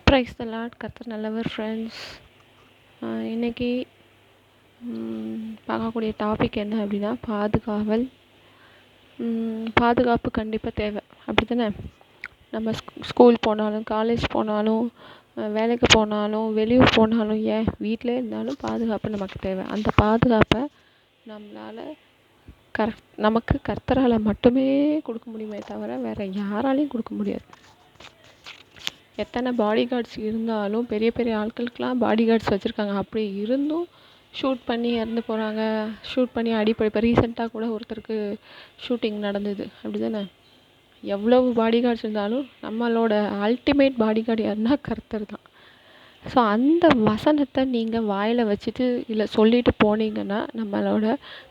Price த Lord. கர்த்தர் நல்லவர் friends. இன்றைக்கி பார்க்கக்கூடிய டாபிக் என்ன அப்படின்னா பாதுகாவல். பாதுகாப்பு கண்டிப்பாக தேவை, அப்படி தானே? நம்ம ஸ்கூல் போனாலும், காலேஜ் போனாலும், வேலைக்கு போனாலும், வெளியூர் போனாலும், ஏன் வீட்டிலே இருந்தாலும் பாதுகாப்பு நமக்கு தேவை. அந்த பாதுகாப்பை நம்மளால் நமக்கு கர்த்தரால் மட்டுமே கொடுக்க முடியுமே தவிர வேறு யாராலையும் கொடுக்க முடியாது. எத்தனை பாடி கார்ட்ஸ் இருந்தாலும், பெரிய பெரிய ஆட்களுக்கெலாம் பாடி கார்ட்ஸ் வச்சுருக்காங்க. அப்படி இருந்தும் ஷூட் பண்ணி இறந்து போகிறாங்க, ஷூட் பண்ணி அடிப்படை. இப்போ ரீசெண்டாக கூட ஒருத்தருக்கு ஷூட்டிங் நடந்தது, அப்படி தானே? எவ்வளவு பாடி கார்ட்ஸ் இருந்தாலும் நம்மளோட அல்டிமேட் பாடி கார்டு யாருன்னா கர்த்தர் தான். ஸோ அந்த வசனத்தை நீங்கள் வாயில் வச்சுட்டு இல்லை சொல்லிட்டு போனீங்கன்னா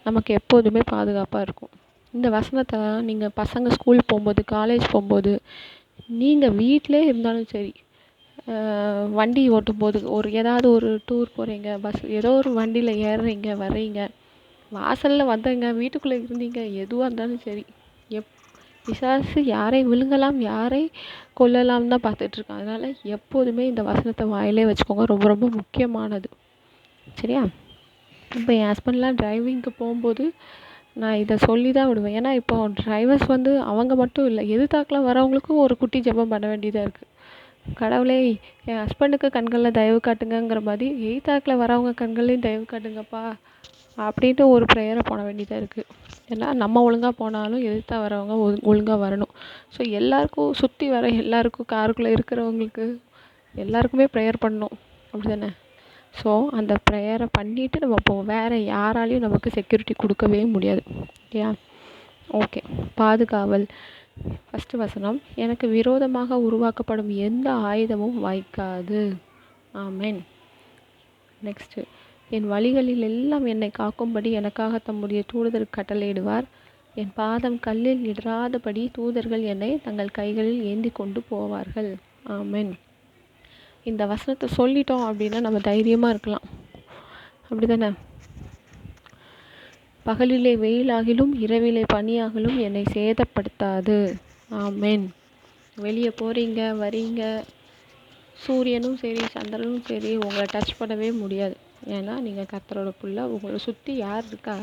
நமக்கு எப்போதுமே பாதுகாப்பாக இருக்கும். இந்த வசனத்தை நீங்கள் பசங்க ஸ்கூல் போகும்போது, காலேஜ் போகும்போது, நீங்கள் வீட்டிலே இருந்தாலும் சரி, வண்டி ஓட்டும்போது, ஏதாவது ஒரு டூர் போகிறீங்க, பஸ் ஏதோ ஒரு வண்டியில் ஏறுறீங்க, வர்றீங்க, வாசலில் வந்தீங்க, வீட்டுக்குள்ளே இருந்தீங்க, எதுவாக இருந்தாலும் சரி, பிசாசு யாரை விழுங்கலாம், யாரை கொல்லலாம் தான் பார்த்துட்ருக்கான். அதனால் எப்போதுமே இந்த வசனத்தை வாயிலே வச்சுக்கோங்க. ரொம்ப ரொம்ப முக்கியமானது, சரியா? இப்போ என் ஹஸ்பண்ட்லாம் டிரைவிங்க்கு போகும்போது நான் இதை சொல்லி தான் விடுவேன். ஏன்னா இப்போ டிரைவர்ஸ் அவங்க மட்டும் இல்லை, எதிர்த்தாக்கில் வரவங்களுக்கும் ஒரு குட்டி ஜெபம் பண்ண வேண்டியதாக இருக்குது. கடவுளே, என் ஹஸ்பண்டுக்கு கண்களில் தயவு காட்டுங்கிற மாதிரி எதிர்த்தாக்கில் வரவங்க கண்கள்லையும் தயவு காட்டுங்கப்பா அப்படின்ட்டு ஒரு ப்ரேயரை போட வேண்டியதாக இருக்குது. ஏன்னா நம்ம ஒழுங்காக போனாலும் எதிர்த்தா வரவங்க ஒழுங்காக வரணும். ஸோ எல்லாருக்கும், சுற்றி வர எல்லாருக்கும், காருக்குள்ளே இருக்கிறவங்களுக்கு எல்லாருக்குமே ப்ரேயர் பண்ணணும், அப்படி தானே? ஸோ அந்த ப்ரேயரை பண்ணிவிட்டு நம்ம போவோம். வேறு யாராலையும் நமக்கு செக்யூரிட்டி கொடுக்கவே முடியாது, ஓகேயா? ஓகே. பாதுகாவல். ஃபஸ்ட்டு வசனம், எனக்கு விரோதமாக உருவாக்கப்படும் எந்த ஆயுதமும் வாய்க்காது. ஆமென். நெக்ஸ்ட்டு, என் வழிகளில் எல்லாம் என்னை காக்கும்படி எனக்காக தம்முடைய தூதருக்கு கட்டளையிடுவார். என் பாதம் கல்லில் இடராதபடி தூதர்கள் என்னை தங்கள் கைகளில் ஏந்தி கொண்டு போவார்கள். ஆமென். இந்த வசனத்தை சொல்லிட்டோம் அப்படின்னா நம்ம தைரியமாக இருக்கலாம், அப்படி தானே? பகலிலே வெயிலாகிலும் இரவிலே பனியாகிலும் என்னை சேதப்படுத்தாது. ஆமென். வெளியே போகிறீங்க, வரீங்க, சூரியனும் சரி, சந்திரனும் சரி உங்களை டச் பண்ணவே முடியாது. ஏன்னா நீங்கள் கர்த்தரோட பிள்ளை. உங்களை சுற்றி யார் இருக்கா?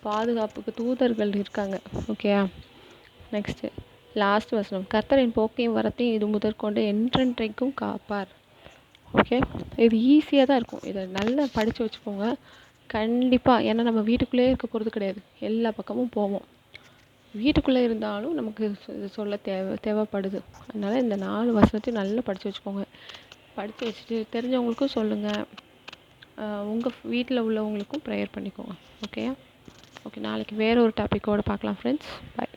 பாதுகாப்புக்கு தூதர்கள் இருக்காங்க, ஓகேயா? நெக்ஸ்ட்டு, லாஸ்ட் வசனம், கர்த்தரின் போக்கையும் வரத்தையும் இது முதற்கொண்டு என்றென்றைக்கும் காப்பார். ஓகே, இது ஈஸியாக தான் இருக்கும். இதை நல்லா படித்து வச்சுக்கோங்க கண்டிப்பாக. ஏன்னா நம்ம வீட்டுக்குள்ளே இருக்க போகிறது கிடையாது, எல்லா பக்கமும் போவோம். வீட்டுக்குள்ளே இருந்தாலும் நமக்கு சொல்ல தேவைப்படுது. அதனால் இந்த 4 வசனத்தையும் நல்லா படித்து வச்சுக்கோங்க. படித்து வச்சுட்டு தெரிஞ்சவங்களுக்கும் சொல்லுங்கள், உங்கள் வீட்டில் உள்ளவங்களுக்கும் ப்ரேயர் பண்ணிக்கோங்க, ஓகேயா? ஓகே, நாளைக்கு வேறு ஒரு டாப்பிக்கோடு பார்க்கலாம் ஃப்ரெண்ட்ஸ். பாய்.